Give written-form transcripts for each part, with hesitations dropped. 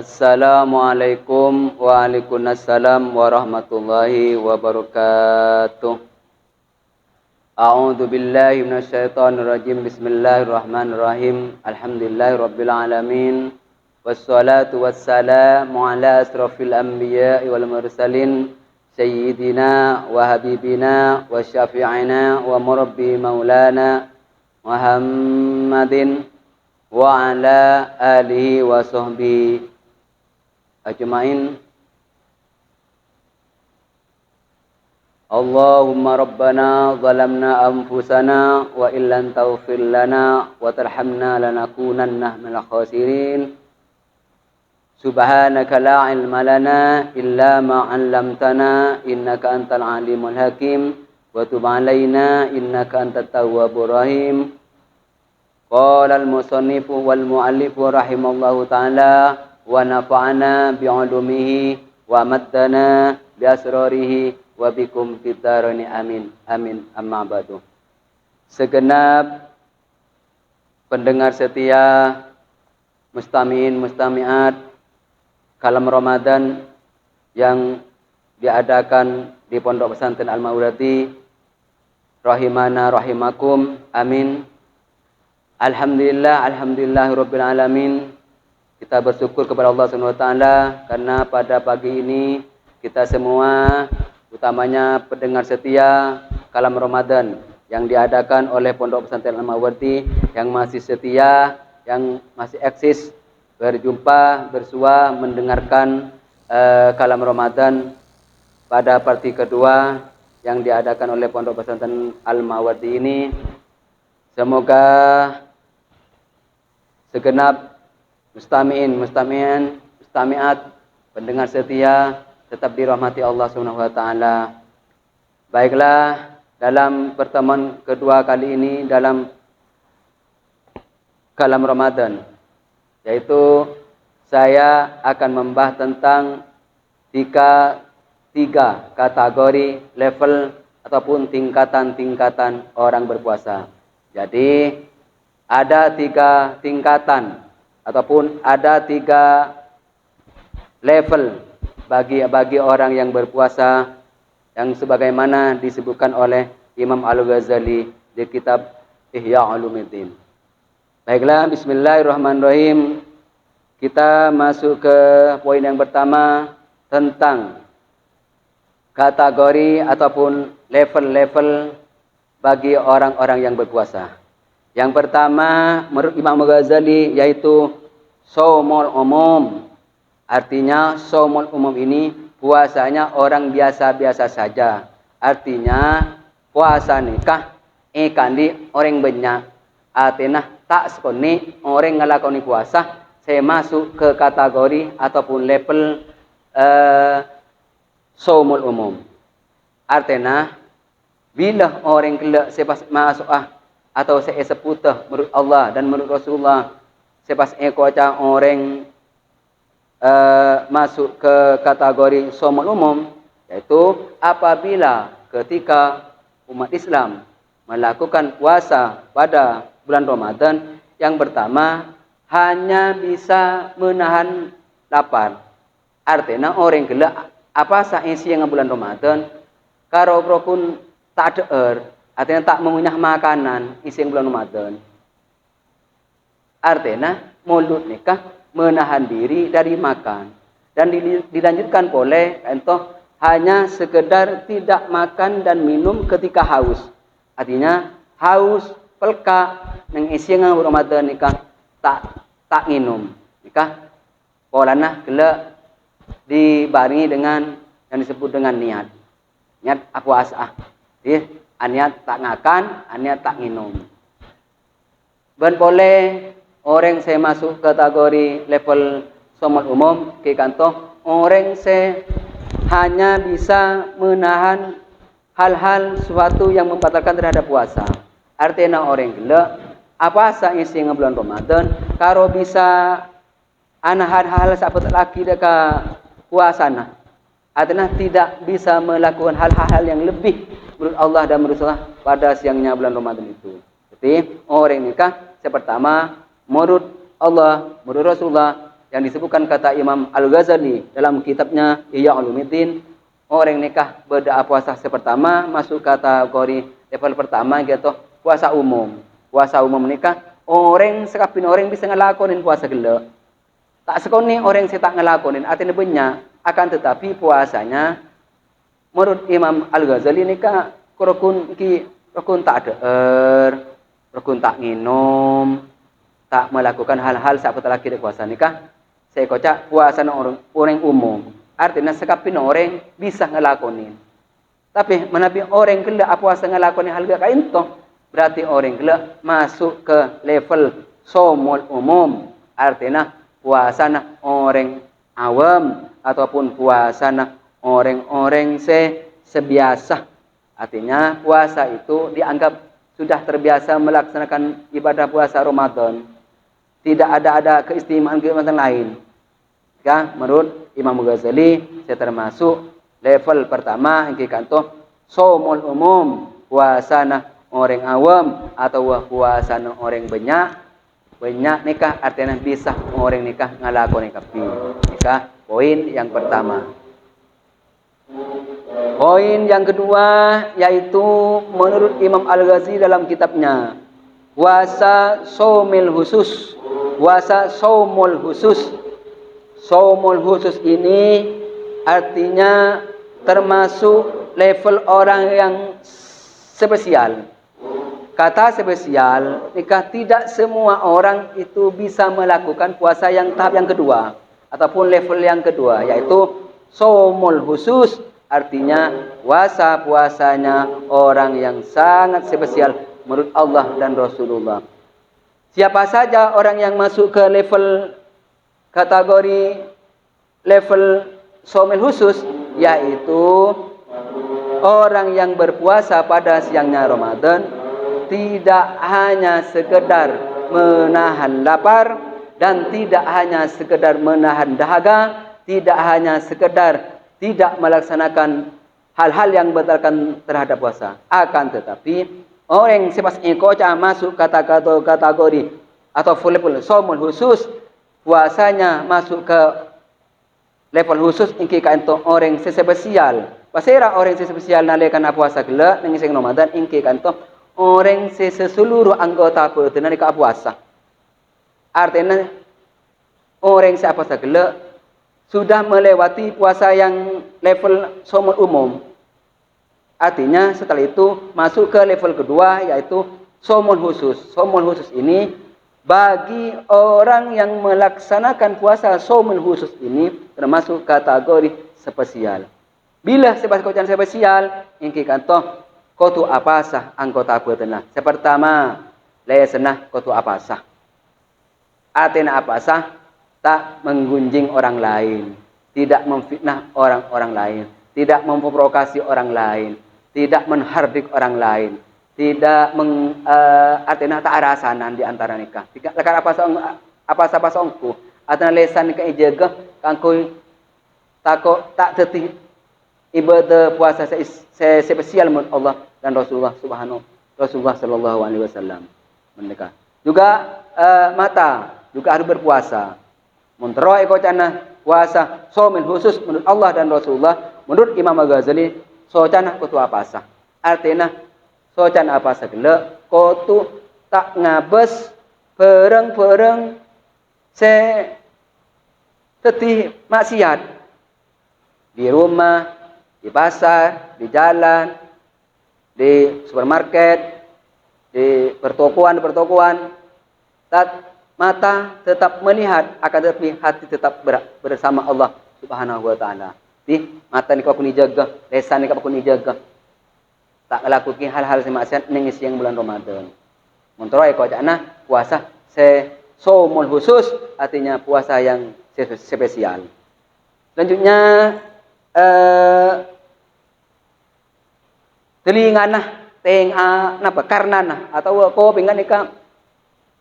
Assalamualaikum waalaikumsalam warahmatullahi wabarakatuh. A'udzu billahi minasyaitonir rajim. Bismillahirrahmanirrahim. Alhamdulillahirabbil alamin. Wassalatu wassalamu ala asrofil anbiya'i wal mursalin sayyidina wa habibina wa syafi'ina wa murabbi maulana Muhammadin wa ala alihi wa sahbihi ajmain. Allahumma rabbana zalamna anfusana wa illam taghfir lana wa tarhamna lanakunanna minal khasirin. Subhanaka la ilma lana illa ma 'allamtana innaka antal alimul hakim wa tub 'alaina innaka antat tawwabur rahim. Qala al-musannifu wal mu'allifu rahimallahu ta'ala wa nafa'ana bi'ulumihi wa maddana bi asrarihi wa bikum fitarani amin amin amma ba'du. Segenap pendengar setia, mustami'in mustami'at kalam Ramadan yang diadakan di Pondok Pesantren Al-Maudati, rahimana rahimakum amin. Alhamdulillahirabbil alamin. Kita bersyukur kepada Allah Subhanahu wa taala karena pada pagi ini kita semua, utamanya pendengar setia kalam Ramadan yang diadakan oleh Pondok Pesantren Al-Maudati, yang masih setia, yang masih eksis berjumpa, bersua mendengarkan kalam Ramadan pada parti kedua yang diadakan oleh Pondok Pesantren Al-Maudati ini. Semoga segenap mustami'in, mustami'at, pendengar setia tetap dirahmati Allah Subhanahu wa taala. Baiklah, dalam pertemuan kedua kali ini dalam kalam Ramadan, yaitu saya akan membahas tentang tiga kategori level ataupun tingkatan-tingkatan orang berpuasa. Jadi ada tiga tingkatan ataupun ada tiga level bagi orang yang berpuasa, yang sebagaimana disebutkan oleh Imam Al-Ghazali di kitab Ihya Ulumuddin. Baiklah, bismillahirrahmanirrahim. Kita masuk ke poin yang pertama tentang kategori ataupun level-level bagi orang-orang yang berpuasa. Yang pertama menurut Imam Al-Ghazali yaitu shaumul umum. Artinya shaumul umum ini puasanya orang biasa-biasa saja. Artinya puasa nikah kandi orang banyak. Artinya tak sekoni orang ngelakoni puasa saya masuk ke kategori ataupun level shaumul umum. Artinya bila orang kelak sepas masuk atau saya seputah menurut Allah dan menurut Rasulullah sepas ekoca orang masuk ke kategori shaumul umum, yaitu apabila ketika umat Islam melakukan puasa pada bulan Ramadan, yang pertama hanya bisa menahan lapar. Artinya orang kelak apa saisi yang bulan Ramadan karo pun tak ada artinya tak mengunyah makanan isi bulan Ramadan. Artinya mulut nikah menahan diri dari makan, dan dilanjutkan boleh entah hanya sekedar tidak makan dan minum ketika haus. Artinya haus pelka nang isi Ramadan nikah tak minum nikah polana kelak dibarengi dengan yang disebut dengan niat puasa. Niat tak ngakan, niat tak minum. Dan boleh orang saya masuk kategori level shaumul umum ke kantor orang saya hanya bisa menahan hal-hal sesuatu yang membatalkan terhadap puasa. Artinya orang gila apa isi bulan Ramadan karo bisa anahan hal sahabat lagi dekat puasana. Artinya tidak bisa melakukan hal-hal yang lebih menurut Allah dan menurut Rasulullah pada siangnya bulan Ramadan itu. Jadi orang nikah yang pertama menurut Allah, menurut Rasulullah yang disebutkan kata Imam Al-Ghazali dalam kitabnya Ihya Ulumuddin, orang nikah berdoa puasa sepertama masuk kategori level pertama gitu, puasa umum. Puasa umum nikah orang sekapin orang bisa ngelakonin puasa gelo. Tak sekoni orang yang tak ngelakonin artinya banyak, akan tetapi puasanya menurut Imam Al-Ghazali nikah rukun tak ada rukun tak minum, tak melakukan hal-hal seperti lagi di puasa nikah. Saya kocak puasa orang umum. Artinya sekapin orang bisa ngelakonin. Tapi menabi orang gila puasa ngelakonin hal kayak itu, berarti orang gila masuk ke level somol umum. Artinya puasana orang awam ataupun puasana orang-orang sebiasa. Artinya puasa itu dianggap sudah terbiasa melaksanakan ibadah puasa Ramadan. Tidak ada keistimewaan lain. Ya, menurut Imam Ghazali, saya termasuk level pertama yang kanto somol umum, puasana orang awam atau puasana orang banyak nikah artinya bisa orang nikah ngalakoni kapi. Nikah poin yang pertama. Poin yang kedua yaitu menurut Imam Al-Ghazali dalam kitabnya puasa somil khusus. Puasa somul khusus. Somul khusus ini artinya termasuk level orang yang spesial. Kata spesial, nikah tidak semua orang itu bisa melakukan puasa yang tahap yang kedua ataupun level yang kedua, yaitu somul khusus, artinya puasanya orang yang sangat spesial menurut Allah dan Rasulullah. Siapa saja orang yang masuk ke level kategori level somul khusus, yaitu orang yang berpuasa pada siangnya Ramadan, tidak hanya sekedar menahan lapar dan tidak hanya sekedar menahan dahaga, tidak hanya sekedar tidak melaksanakan hal-hal yang membatalkan terhadap puasa. Akan tetapi orang sepas ikoca masuk kategori atau full level somul khusus, puasanya masuk ke level khusus ingki kanto orang spesial. Pasera orang spesial nalekan puasa gela nengising Ramadan ingki kanto orang seseluruh anggota pertenan nikah puasa. Artinya orang siapa segala sudah melewati puasa yang level somul umum. Artinya setelah itu masuk ke level kedua yaitu somul khusus. Somul khusus ini bagi orang yang melaksanakan puasa somul khusus ini termasuk kategori spesial. Bila sebab spesial ingki kanto kotu apasah anggota pertenah. Sepertama, lesenah kotu apasah. Artinya apasah tak menggunjing orang lain, tidak memfitnah orang-orang lain, tidak memprovokasi orang lain, tidak menghardik orang lain, tidak artinya tak arasanan di antara nikah. Lekar apasah ongku, artinya lesan nikah ijaga kangkui tak tetih ibadah puasa spesial menurut Allah dan Rasulullah sallallahu alaihi wasallam menikah. Juga mata juga harus berpuasa. Muntaroy kocana puasa somil khusus menurut Allah dan Rasulullah, menurut Imam Al-Ghazali socana kutu apasa. Artinya socana apasa gele kutu tak ngabes pereng tetih maksiat di rumah, di pasar, di jalan, di supermarket, di pertokoan, mata tetap melihat, akan tetapi hati tetap bersama Allah Subhanahu wa taala. Di mata ni kau kuni jaga, lesan ni kau kuni jaga. Tak lakukan hal-hal semaksiat ning siang bulan Ramadan. Montroy kau jana puasa somul khusus, artinya puasa yang spesial. Selanjutnya telinganah karenana atau ko pingan ika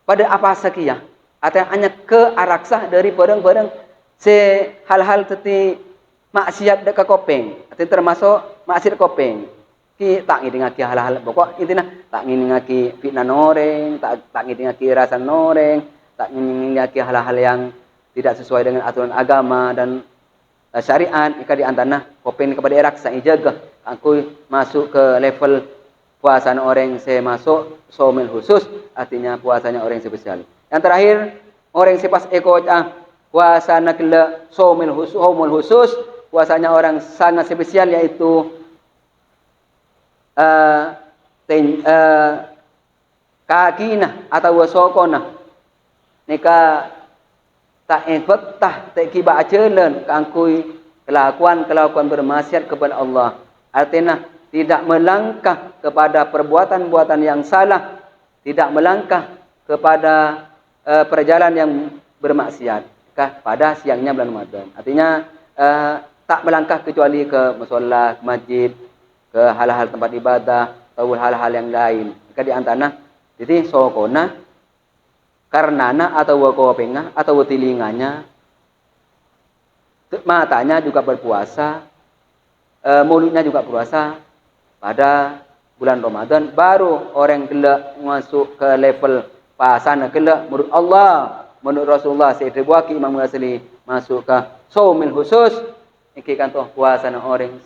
pada apa sakia atau hanya ke araksah dari barang-barang hal-hal teti maksiat dek kopeng atau termasuk maksiat kopeng ki tak ngidingaki hal-hal pokok intinya tak ngidingaki fitnah noreng tak ngidingaki rasa noreng tak ngidingaki hal-hal yang tidak sesuai dengan aturan agama dan syariat, ika di antara kopen kepada erak saya jaga aku masuk ke level puasanya orang saya masuk somil khusus, artinya puasanya orang spesial. Yang terakhir orang sepas puasanya kela somil khusus, puasanya orang sangat spesial yaitu kakina atau wasokona nika tak betah tak kiba ajalan kangkui kelakuan bermaksiat kepada Allah, artinya tidak melangkah kepada perbuatan-perbuatan yang salah, tidak melangkah kepada perjalanan yang bermaksiat pada siangnya bulan Ramadan, artinya tak melangkah kecuali ke mushola, ke masjid, ke hal-hal tempat ibadah atau hal-hal yang lain. Jika di antara jadi sokona karenana atau wakopengah atau telinganya, matanya juga berpuasa, mulutnya juga puasa pada bulan Ramadan, baru orang kelak masuk ke level pasana kelak menurut Allah, menurut Rasulullah Sayyidina Imam Ghazali masuk ke saumil khusus, iki kan toh puasa orang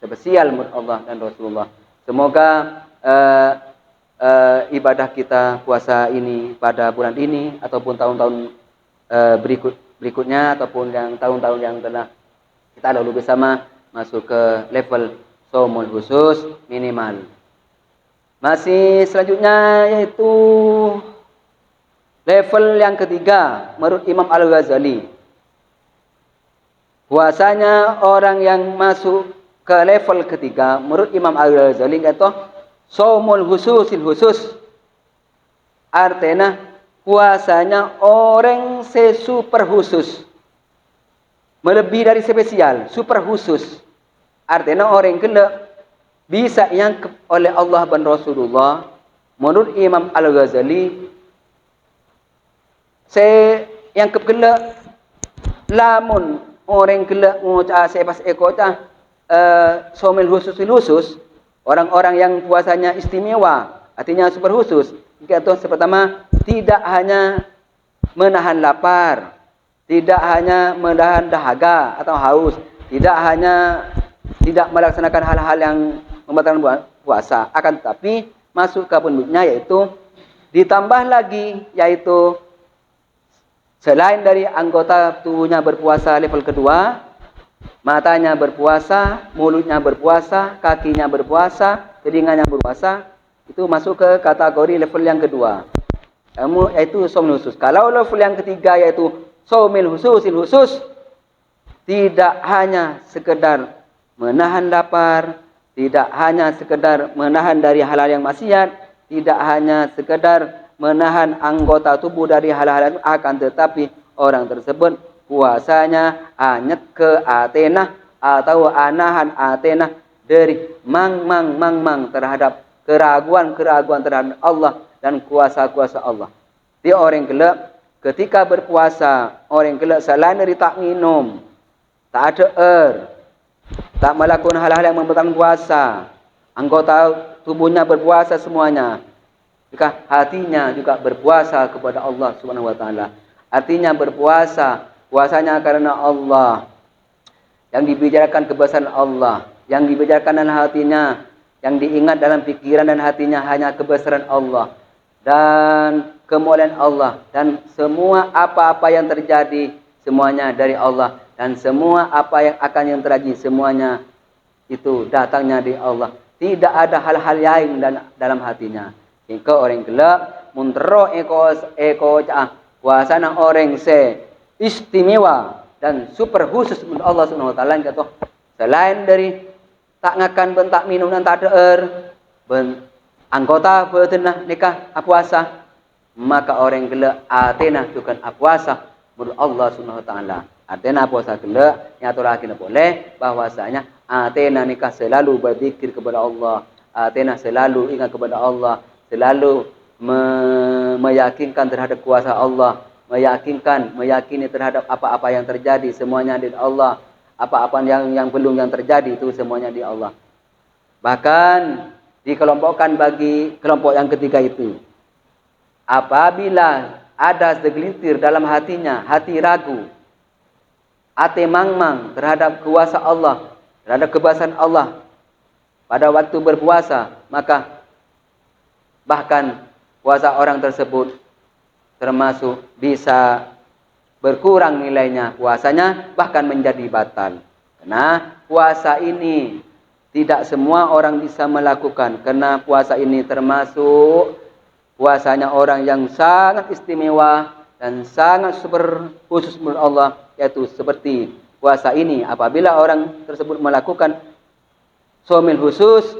spesial menurut Allah dan Rasulullah. Semoga ibadah kita puasa ini pada bulan ini ataupun tahun-tahun berikutnya ataupun yang tahun-tahun yang telah kita lalu bersama masuk ke level saumul khusus minimal. Masih selanjutnya yaitu level yang ketiga menurut Imam Al-Ghazali. Puasanya orang yang masuk ke level ketiga menurut Imam Al-Ghazali yaitu saumul khusus, artinya puasanya orang super khusus, melebihi dari spesial, super khusus, artinya orang kena bisa yang oleh Allah dan Rasulullah. Menurut Imam Al-Ghazali yang kepela lamun orang kena ngucap sepas ekota saumul khusus, orang-orang yang puasanya istimewa, artinya super khusus. Yaitu pertama, tidak hanya menahan lapar, tidak hanya menahan dahaga atau haus, tidak melaksanakan hal-hal yang membatalkan puasa, akan tetapi masuk ke penduduknya yaitu ditambah lagi yaitu selain dari anggota tubuhnya berpuasa level kedua, matanya berpuasa, mulutnya berpuasa, kakinya berpuasa, telinganya berpuasa, itu masuk ke kategori level yang kedua. Yaitu saumil khusus. Kalau level yang ketiga yaitu saumil khusus, tidak hanya sekedar menahan lapar, tidak hanya sekedar menahan dari hal-hal yang maksiat, tidak hanya sekedar menahan anggota tubuh dari hal-hal yang akan tetapi orang tersebut puasanya hanya ke Athena atau anahan Athena dari mang terhadap keraguan terhadap Allah dan kuasa-kuasa Allah. Dia orang gelap ketika berpuasa, orang gelap selain dari tak minum, tak ada tak melakukan hal-hal yang membatalkan puasa, anggota tubuhnya berpuasa semuanya, jika hatinya juga berpuasa kepada Allah Subhanahu wa taala. Artinya puasanya karena Allah, yang dibicarakan kebesaran Allah, yang dibicarakan dalam hatinya, yang diingat dalam pikiran dan hatinya hanya kebesaran Allah dan kemuliaan Allah, dan semua apa-apa yang terjadi semuanya dari Allah, dan semua apa yang akan yang terjadi semuanya itu datangnya dari Allah. Tidak ada hal-hal lain dalam hatinya. Jika orang gelap muntero eko puasana orang istimewa dan super khusus untuk Allah Subhanahu wa taala, kata selain dari tak ngakan bentak minum dan tak ada anggota bertenah nikah puasa, maka orang gelap Athena bukan puasa menurut Allah Subhanahu wa taala. Athena puasa gelap yang terakhir boleh bahwasanya Athena nikah selalu berzikir kepada Allah, Athena selalu ingat kepada Allah, selalu meyakinkan terhadap kuasa Allah, meyakini terhadap apa-apa yang terjadi semuanya dari Allah, apa-apa yang belum yang terjadi itu semuanya di Allah. Bahkan dikelompokkan bagi kelompok yang ketiga itu, apabila ada segelintir dalam hatinya, hati ragu, hati mangmang terhadap kuasa Allah, terhadap kebesaran Allah pada waktu berpuasa, maka bahkan puasa orang tersebut termasuk bisa berkurang nilainya puasanya, bahkan menjadi batal. Karena puasa ini tidak semua orang bisa melakukan, karena puasa ini termasuk puasanya orang yang sangat istimewa dan sangat super khusus menurut Allah, yaitu seperti puasa ini. Apabila orang tersebut melakukan somil khusus,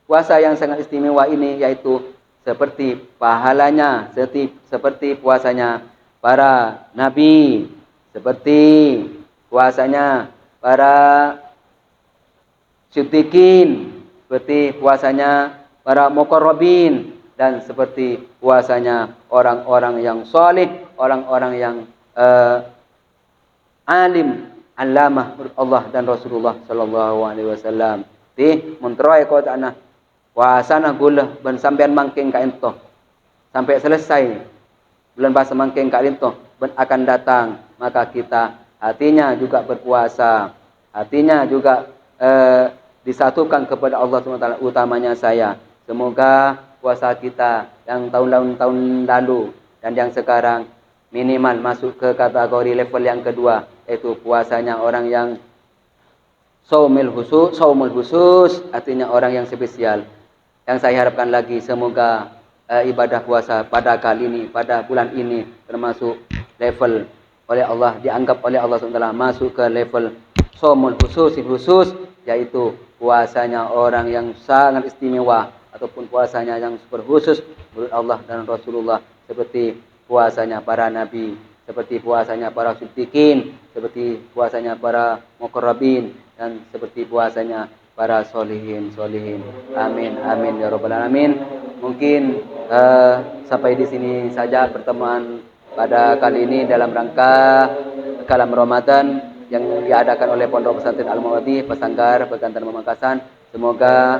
puasa yang sangat istimewa ini, yaitu seperti pahalanya, seperti puasanya para nabi, seperti puasanya para siddiqin, seperti puasanya para muqarrabin, dan seperti puasanya orang-orang yang salih, orang-orang yang alim, allamah menurut Allah dan Rasulullah sallallahu alaihi wasallam. Ti muntroy ko tanah puasana gula ben sampean mangking ka ento sampai selesai bulan puasa mangking ka ento ben akan datang, maka kita hatinya juga berpuasa, hatinya juga disatukan kepada Allah SWT, utamanya saya. Semoga puasa kita yang tahun lalu dan yang sekarang minimal masuk ke kategori level yang kedua, yaitu puasanya orang yang saumul khusus, artinya orang yang spesial. Yang saya harapkan lagi, semoga ibadah puasa pada kali ini, pada bulan ini, termasuk level oleh Allah, dianggap oleh Allah SWT masuk ke level saumul khusus, yaitu puasanya orang yang sangat istimewa, ataupun puasanya yang super khusus menurut Allah dan Rasulullah, seperti puasanya para nabi, seperti puasanya para siddiqin, seperti puasanya para muqarrabin, dan seperti puasanya para solihin. Amin amin ya rabbal alamin. Mungkin sampai di sini saja pertemuan pada kali ini dalam rangka kalam Ramadan yang diadakan oleh Pondok Pesantren Al-Mawadih Pesanggar Pekanbaru Pamekasan. Semoga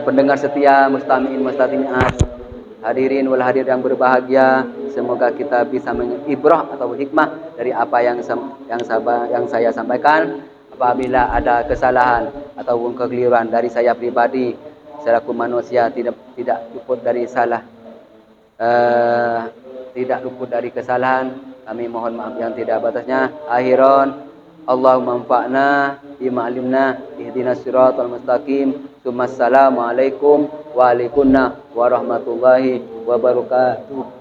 pendengar setia, mustami'in mustami'at, hadirin wal hadir yang berbahagia, semoga kita bisa mengibrah atau hikmah dari apa yang saya sampaikan. Apabila ada kesalahan ataupun kekeliruan dari saya pribadi selaku manusia, tidak luput dari salah, tidak luput dari kesalahan, kami mohon maaf yang tidak batasnya. Akhiran, Allahumma anfa'na bima 'allimna, ihdinas siratal mustaqim. Assalamualaikum warahmatullahi wabarakatuh.